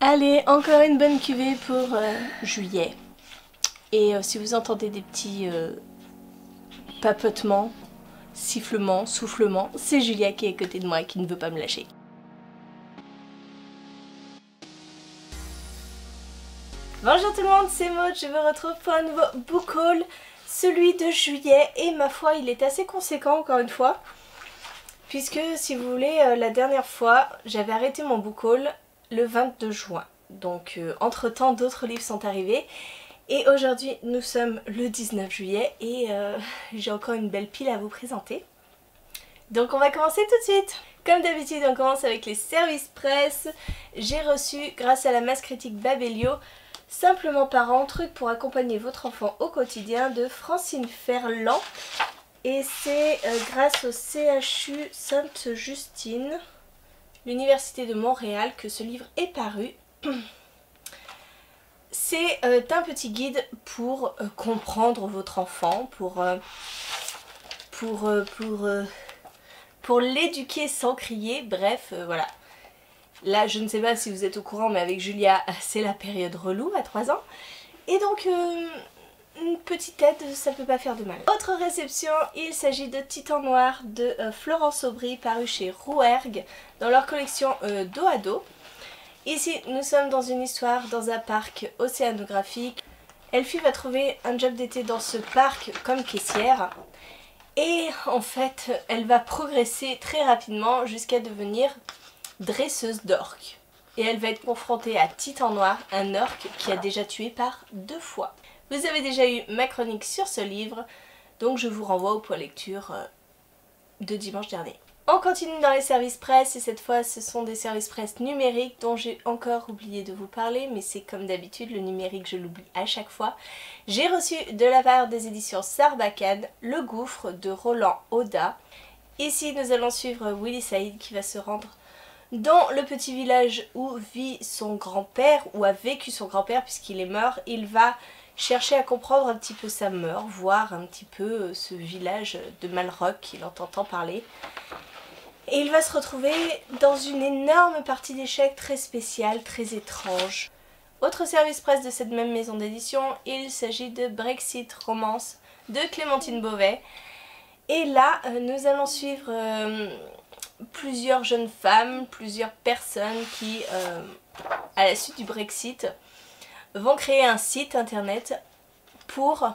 Allez, encore une bonne cuvée pour juillet. Et si vous entendez des petits papotements, sifflements, soufflements, c'est Julia qui est à côté de moi et qui ne veut pas me lâcher. Bonjour tout le monde, c'est Maud, je vous retrouve pour un nouveau book haul, celui de juillet, et ma foi il est assez conséquent encore une fois, puisque si vous voulez, la dernière fois j'avais arrêté mon book haul le 22 juin, donc entre temps d'autres livres sont arrivés, et aujourd'hui nous sommes le 19 juillet et j'ai encore une belle pile à vous présenter. Donc on va commencer tout de suite. Comme d'habitude on commence avec les services presse. J'ai reçu grâce à la masse critique Babelio Simplement Parents, truc pour accompagner votre enfant au quotidien de Francine Ferland. Et c'est grâce au CHU Sainte-Justine, l'Université de Montréal, que ce livre est paru. C'est un petit guide pour comprendre votre enfant, pour l'éduquer sans crier, bref, voilà. Là, je ne sais pas si vous êtes au courant, mais avec Julia, c'est la période relou à 3 ans. Et donc, une petite aide, ça peut pas faire de mal. Autre réception, il s'agit de Titan Noir de Florence Aubry, paru chez Rouergue, dans leur collection dos à dos. Ici, nous sommes dans une histoire dans un parc océanographique. Elfie va trouver un job d'été dans ce parc comme caissière. Et en fait, elle va progresser très rapidement jusqu'à devenir dresseuse d'orques. Et elle va être confrontée à Titan Noir, un orque qui a déjà tué par 2 fois. Vous avez déjà eu ma chronique sur ce livre, donc je vous renvoie au point lecture de dimanche dernier. On continue dans les services presse et cette fois ce sont des services presse numériques dont j'ai encore oublié de vous parler, mais c'est comme d'habitude, le numérique je l'oublie à chaque fois. J'ai reçu de la part des éditions Sarbacane Le Gouffre de Roland Oda. Ici nous allons suivre Willy Saïd qui va se rendre dans le petit village où vit son grand-père, ou a vécu son grand-père puisqu'il est mort. Il va chercher à comprendre un petit peu sa mort, voir un petit peu ce village de Malrock qu'il entend tant parler. Et il va se retrouver dans une énorme partie d'échecs très spéciale, très étrange. Autre service presse de cette même maison d'édition, il s'agit de Brexit Romance de Clémentine Beauvais. Et là, nous allons suivre plusieurs jeunes femmes, plusieurs personnes qui, à la suite du Brexit, vont créer un site internet pour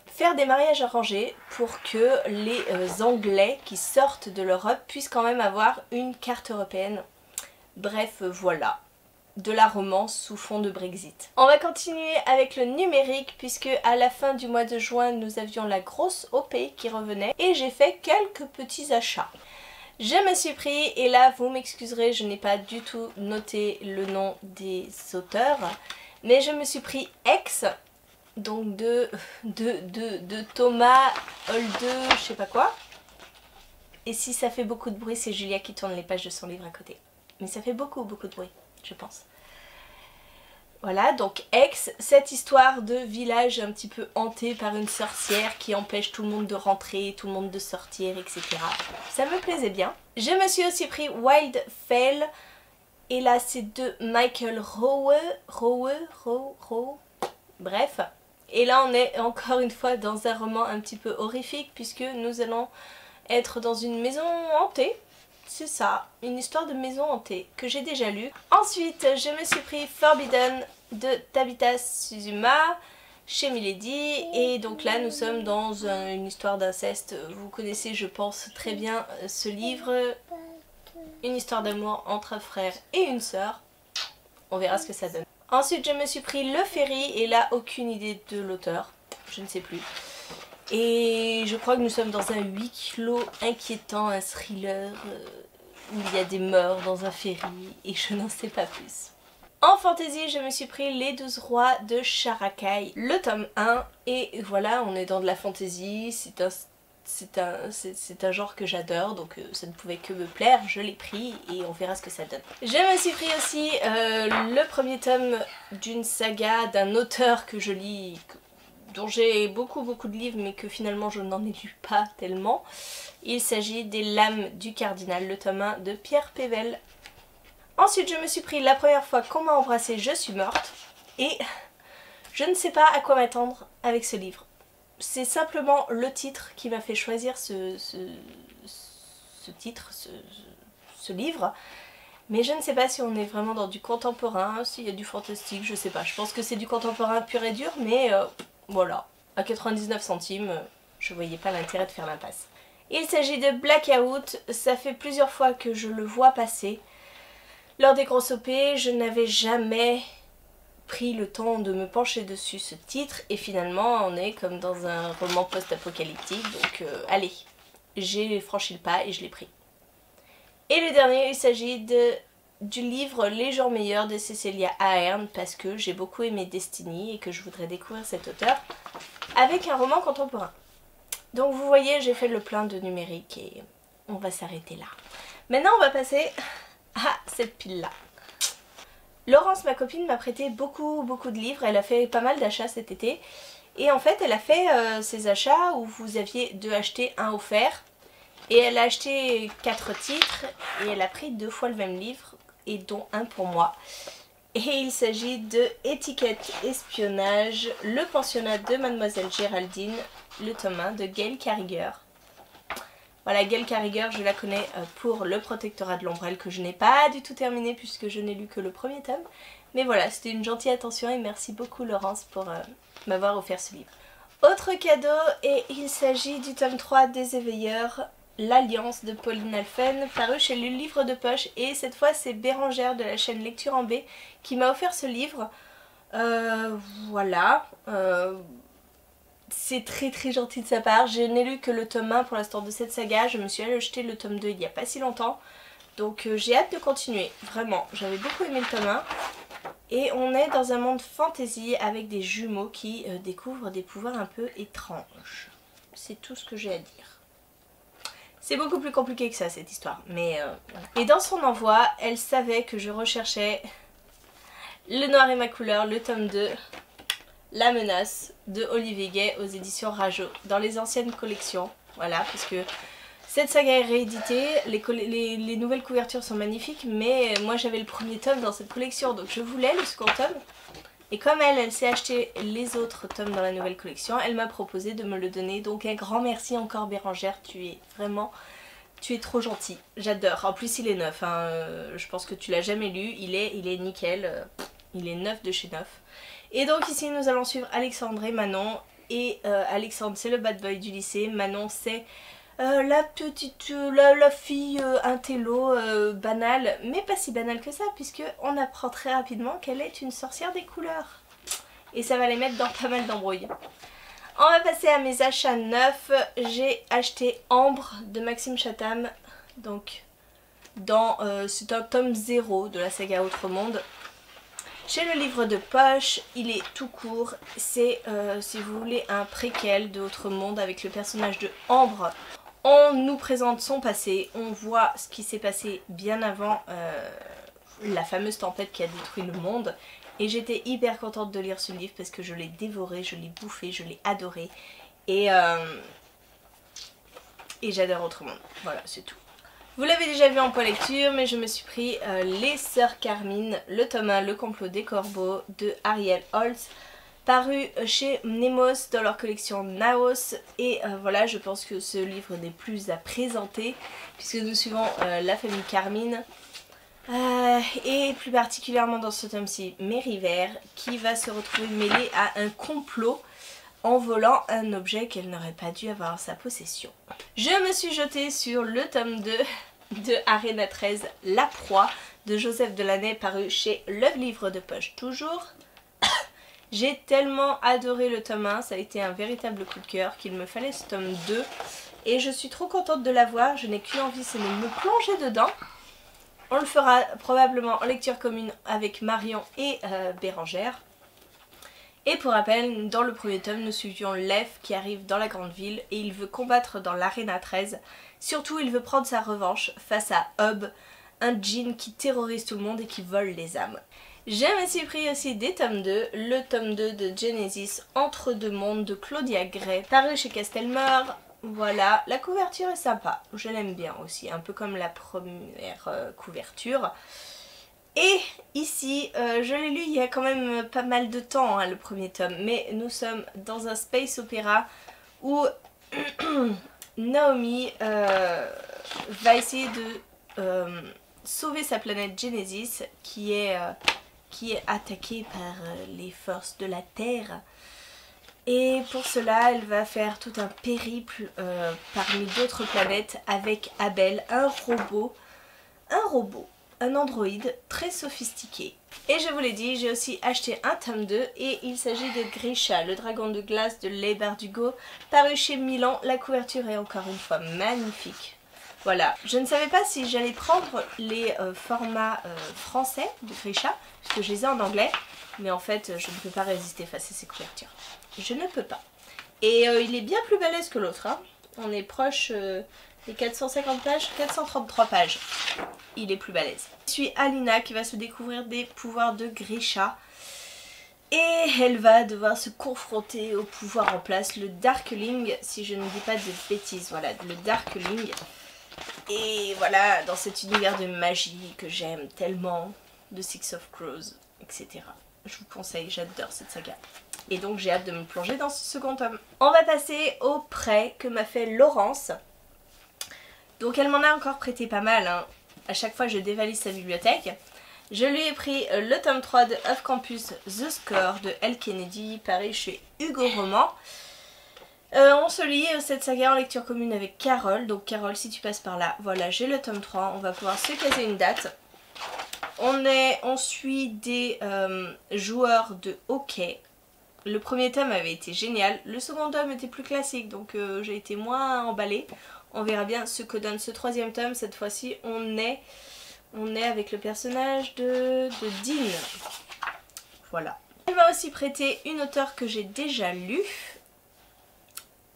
faire des mariages arrangés pour que les Anglais qui sortent de l'Europe puissent quand même avoir une carte européenne. Bref, voilà, de la romance sous fond de Brexit. On va continuer avec le numérique puisque à la fin du mois de juin nous avions la grosse OP qui revenait et j'ai fait quelques petits achats. Je me suis pris, et là vous m'excuserez, je n'ai pas du tout noté le nom des auteurs, mais je me suis pris X, donc de Thomas Holde, je sais pas quoi. Et si ça fait beaucoup de bruit, c'est Julia qui tourne les pages de son livre à côté. Mais ça fait beaucoup de bruit, je pense. Voilà, donc X, cette histoire de village un petit peu hanté par une sorcière qui empêche tout le monde de rentrer, tout le monde de sortir, etc. Ça me plaisait bien. Je me suis aussi pris Wild Fell, et là c'est de Michael Rowe, bref. Et là on est encore une fois dans un roman un petit peu horrifique puisque nous allons être dans une maison hantée. C'est ça, une histoire de maison hantée que j'ai déjà lue. Ensuite, je me suis pris Forbidden de Tabitha Suzuma chez Milady. Et donc là, nous sommes dans une histoire d'inceste. Vous connaissez, je pense, très bien ce livre. Une histoire d'amour entre un frère et une sœur. On verra ce que ça donne. Ensuite, je me suis pris Le Ferry. Et là, aucune idée de l'auteur. Je ne sais plus. Et je crois que nous sommes dans un huis clos inquiétant, un thriller où il y a des morts dans un ferry et je n'en sais pas plus. En fantasy, je me suis pris Les 12 rois de Sharakai, le tome 1. Et voilà, on est dans de la fantasy, c'est un genre que j'adore, donc ça ne pouvait que me plaire, je l'ai pris et on verra ce que ça donne. Je me suis pris aussi le premier tome d'une saga d'un auteur que je lis, dont j'ai beaucoup de livres mais que finalement je n'en ai lu pas tellement. Il s'agit des Lames du Cardinal, le tome 1 de Pierre Pével. Ensuite, je me suis pris La première fois qu'on m'a embrassée, je suis morte. Et je ne sais pas à quoi m'attendre avec ce livre. C'est simplement le titre qui m'a fait choisir ce livre. Mais je ne sais pas si on est vraiment dans du contemporain, s'il y a du fantastique, je sais pas. Je pense que c'est du contemporain pur et dur, mais voilà. À 99 centimes, je voyais pas l'intérêt de faire l'impasse. Il s'agit de Blackout. Ça fait plusieurs fois que je le vois passer. Lors des grosses OP, je n'avais jamais pris le temps de me pencher dessus ce titre. Et finalement, on est comme dans un roman post-apocalyptique. Donc allez, j'ai franchi le pas et je l'ai pris. Et le dernier, il s'agit du livre Les jours meilleurs de Cecilia Ahern, parce que j'ai beaucoup aimé Destiny et que je voudrais découvrir cet auteur avec un roman contemporain. Donc vous voyez, j'ai fait le plein de numérique et on va s'arrêter là. Maintenant, on va passer à cette pile-là. Laurence, ma copine, m'a prêté beaucoup de livres. Elle a fait pas mal d'achats cet été. Et en fait, elle a fait ces achats où vous aviez 2 achetés, 1 offert. Et elle a acheté 4 titres et elle a pris 2 fois le même livre, et dont un pour moi. Et il s'agit de Étiquette espionnage, le pensionnat de Mademoiselle Géraldine, le tome 1 de Gail Carriger. Voilà, Gail Carriger, je la connais pour Le Protectorat de l'Ombrelle, que je n'ai pas du tout terminé puisque je n'ai lu que le premier tome. Mais voilà, c'était une gentille attention et merci beaucoup Laurence pour m'avoir offert ce livre. Autre cadeau, et il s'agit du tome 3 des Éveilleurs, L'Alliance de Pauline Alphen, paru chez le Livre de Poche. Et cette fois, c'est Bérangère de la chaîne Lecture en B qui m'a offert ce livre. Voilà. C'est très gentil de sa part. Je n'ai lu que le tome 1 pour l'instant de cette saga. Je me suis allée acheter le tome 2 il n'y a pas si longtemps. Donc j'ai hâte de continuer. Vraiment, j'avais beaucoup aimé le tome 1. Et on est dans un monde fantasy avec des jumeaux qui découvrent des pouvoirs un peu étranges. C'est tout ce que j'ai à dire. C'est beaucoup plus compliqué que ça cette histoire, mais voilà. Et dans son envoi, elle savait que je recherchais Le Noir et ma couleur, le tome 2, La menace de Olivier Gay aux éditions Rajo, dans les anciennes collections. Voilà, parce que cette saga est rééditée, les nouvelles couvertures sont magnifiques, mais moi j'avais le premier tome dans cette collection, donc je voulais le second tome. Et comme elle s'est acheté les autres tomes dans la nouvelle collection, elle m'a proposé de me le donner. Donc un grand merci encore Bérangère, tu es trop gentille. J'adore. En plus il est neuf, hein. Je pense que tu l'as jamais lu, il est nickel, il est neuf de chez neuf. Et donc ici nous allons suivre Alexandre et Manon. Et Alexandre c'est le bad boy du lycée, Manon c'est la fille intello banale, mais pas si banale que ça, puisque on apprend très rapidement qu'elle est une sorcière des couleurs. Et ça va les mettre dans pas mal d'embrouilles. On va passer à mes achats neufs. J'ai acheté Ambre de Maxime Chatham, donc c'est un tome 0 de la saga Autre Monde. Chez le Livre de Poche, il est tout court, c'est si vous voulez un préquel de Autre Monde avec le personnage de Ambre. On nous présente son passé, on voit ce qui s'est passé bien avant la fameuse tempête qui a détruit le monde. Et j'étais hyper contente de lire ce livre parce que je l'ai dévoré, je l'ai bouffé, je l'ai adoré. Et j'adore Autre Monde, voilà c'est tout. Vous l'avez déjà vu en lecture, mais je me suis pris Les Sœurs Carmine, le tome 1, Le complot des corbeaux de Ariel Holtz, paru chez Nemos dans leur collection Naos. Et voilà, je pense que ce livre n'est plus à présenter puisque nous suivons la famille Carmine. Et plus particulièrement dans ce tome-ci, Mériver, qui va se retrouver mêlée à un complot en volant un objet qu'elle n'aurait pas dû avoir en sa possession. Je me suis jetée sur le tome 2 de Arena 13, La Proie de Joseph Delaney, paru chez Le Livre de Poche toujours. J'ai tellement adoré le tome 1, ça a été un véritable coup de cœur qu'il me fallait ce tome 2 et je suis trop contente de l'avoir, je n'ai qu'une envie, c'est de me plonger dedans. On le fera probablement en lecture commune avec Marion et Bérangère. Et pour rappel, dans le premier tome, nous suivions Lev qui arrive dans la grande ville et il veut combattre dans l'Arena 13. Surtout, il veut prendre sa revanche face à Hub, un djinn qui terrorise tout le monde et qui vole les âmes. Je me suis pris aussi des tomes 2, le tome 2 de Genesis, Entre deux mondes de Claudia Gray, paru chez Castelmore. Voilà, la couverture est sympa, je l'aime bien aussi, un peu comme la première couverture. Et ici, je l'ai lu il y a quand même pas mal de temps, hein, le premier tome, mais nous sommes dans un space opéra où Naomi va essayer de sauver sa planète Genesis qui est attaquée par les forces de la Terre. Et pour cela, elle va faire tout un périple parmi d'autres planètes avec Abel, un robot, un androïde très sophistiqué. Et je vous l'ai dit, j'ai aussi acheté un tome 2 et il s'agit de Grisha, le dragon de glace de Leigh Bardugo, paru chez Milan. La couverture est encore une fois magnifique. Voilà, je ne savais pas si j'allais prendre les formats français de Grisha, puisque je les ai en anglais, mais en fait je ne peux pas résister face à ces couvertures. Je ne peux pas. Et il est bien plus balèze que l'autre, hein. On est proche des 450 pages, 433 pages. Il est plus balèze. Je suis Alina qui va se découvrir des pouvoirs de Grisha. Et elle va devoir se confronter au pouvoir en place, le Darkling, si je ne dis pas de bêtises. Voilà, le Darkling. Et voilà, dans cet univers de magie que j'aime tellement, de Six of Crows, etc. Je vous conseille, j'adore cette saga. Et donc j'ai hâte de me plonger dans ce second tome. On va passer au prêt que m'a fait Laurence. Donc elle m'en a encore prêté pas mal, hein. À chaque fois je dévalise sa bibliothèque. Je lui ai pris le tome 3 de Off Campus The Score de Elle Kennedy, paru chez Hugo Roman. On se lit cette saga en lecture commune avec Carole. Donc Carole, si tu passes par là, voilà, j'ai le tome 3. On va pouvoir se caser une date. On suit des joueurs de hockey. Le premier tome avait été génial. Le second tome était plus classique, donc j'ai été moins emballée. On verra bien ce que donne ce troisième tome. Cette fois-ci, on est avec le personnage de Dean. Voilà. Elle m'a aussi prêté une auteure que j'ai déjà lue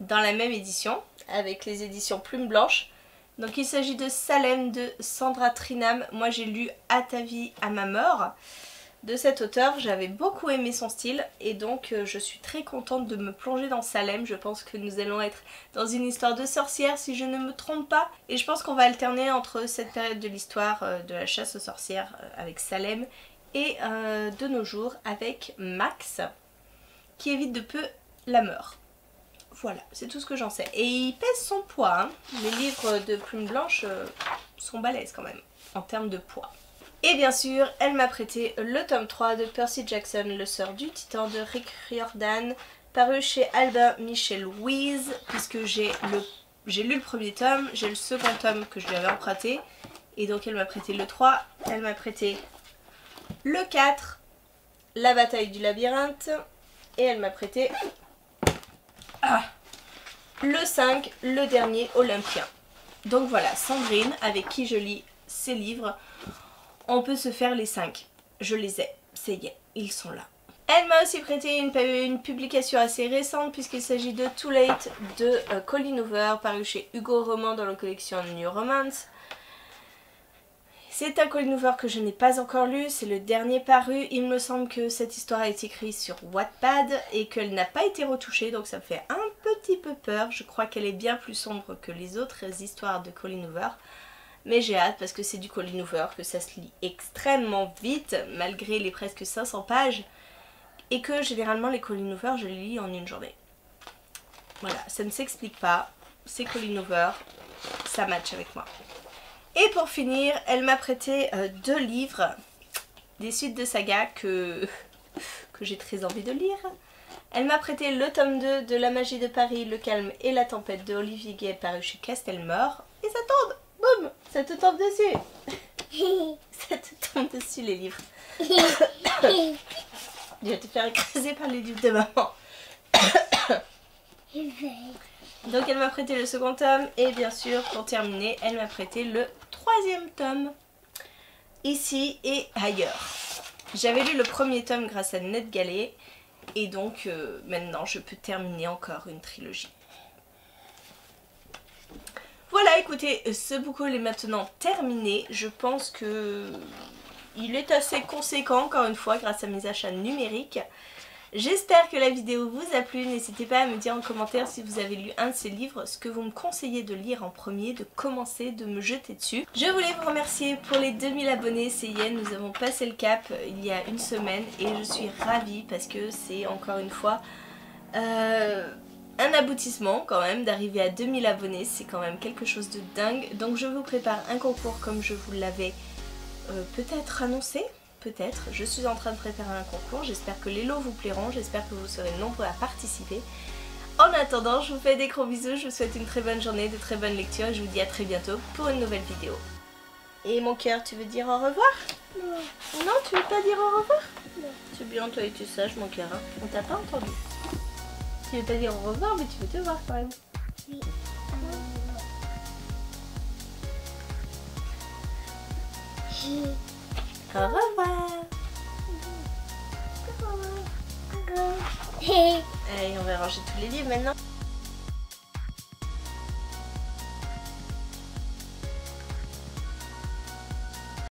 dans la même édition, avec les éditions Plume Blanche. Donc il s'agit de Salem de Sandra Trinham. Moi j'ai lu À ta vie, à ma mort de cet auteur. J'avais beaucoup aimé son style et donc je suis très contente de me plonger dans Salem. Je pense que nous allons être dans une histoire de sorcière si je ne me trompe pas. Et je pense qu'on va alterner entre cette période de l'histoire de la chasse aux sorcières avec Salem et de nos jours avec Max qui évite de peu la mort. Voilà, c'est tout ce que j'en sais. Et il pèse son poids, hein. Les livres de Plume Blanche sont balèzes quand même, en termes de poids. Et bien sûr, elle m'a prêté le tome 3 de Percy Jackson, le sort du titan de Rick Riordan, paru chez Albin Michel Louise, puisque j'ai lu le premier tome, j'ai le second tome que je lui avais emprunté, et donc elle m'a prêté le 3, elle m'a prêté le 4, La bataille du labyrinthe, et elle m'a prêté... le 5, le dernier Olympien. Donc voilà, Sandrine, avec qui je lis ces livres, on peut se faire les 5. Je les ai, c'est y est, ils sont là. Elle m'a aussi prêté une publication assez récente puisqu'il s'agit de Too Late de Colleen Hoover, paru chez Hugo Roman dans la collection New Romance. C'est un Colleen Hoover que je n'ai pas encore lu, c'est le dernier paru. Il me semble que cette histoire a été écrite sur Wattpad et qu'elle n'a pas été retouchée, donc ça me fait un petit peu peur. Je crois qu'elle est bien plus sombre que les autres histoires de Colleen Hoover. Mais j'ai hâte parce que c'est du Colleen Hoover, que ça se lit extrêmement vite, malgré les presque 500 pages. Et que généralement les Colleen Hoover, je les lis en une journée. Voilà, ça ne s'explique pas, c'est Colleen Hoover, ça match avec moi. Et pour finir, elle m'a prêté 2 livres, des suites de saga que j'ai très envie de lire. Elle m'a prêté le tome 2 de La magie de Paris, le calme et la tempête de Olivier Guay, paru chez Castelmore. Et ça tombe, boum, ça te tombe dessus. Ça te tombe dessus les livres. Je vais te faire écraser par les livres de maman. Donc elle m'a prêté le second tome et bien sûr pour terminer elle m'a prêté le 3e tome, Ici et ailleurs. J'avais lu le premier tome grâce à Ned Gallet et donc maintenant je peux terminer encore une trilogie. Voilà, écoutez, ce book-haul est maintenant terminé. Je pense que il est assez conséquent encore une fois grâce à mes achats numériques. J'espère que la vidéo vous a plu, n'hésitez pas à me dire en commentaire si vous avez lu un de ces livres, ce que vous me conseillez de lire en premier, de commencer, de me jeter dessus. Je voulais vous remercier pour les 2000 abonnés, c'est Yen, nous avons passé le cap il y a une semaine et je suis ravie parce que c'est encore une fois un aboutissement quand même d'arriver à 2000 abonnés, c'est quand même quelque chose de dingue. Donc je vous prépare un concours comme je vous l'avais peut-être annoncé. Peut-être, je suis en train de préparer un concours, j'espère que les lots vous plairont, j'espère que vous serez nombreux à participer. En attendant, je vous fais des gros bisous, je vous souhaite une très bonne journée, de très bonnes lectures et je vous dis à très bientôt pour une nouvelle vidéo. Et mon cœur, tu veux dire au revoir? Non. Non, tu veux pas dire au revoir? Non. C'est bien, toi, es-tu sage mon cœur, hein? On t'a pas entendu. Tu veux pas dire au revoir, mais tu veux te voir quand même. Oui. Au revoir. Allez, on va ranger tous les livres maintenant.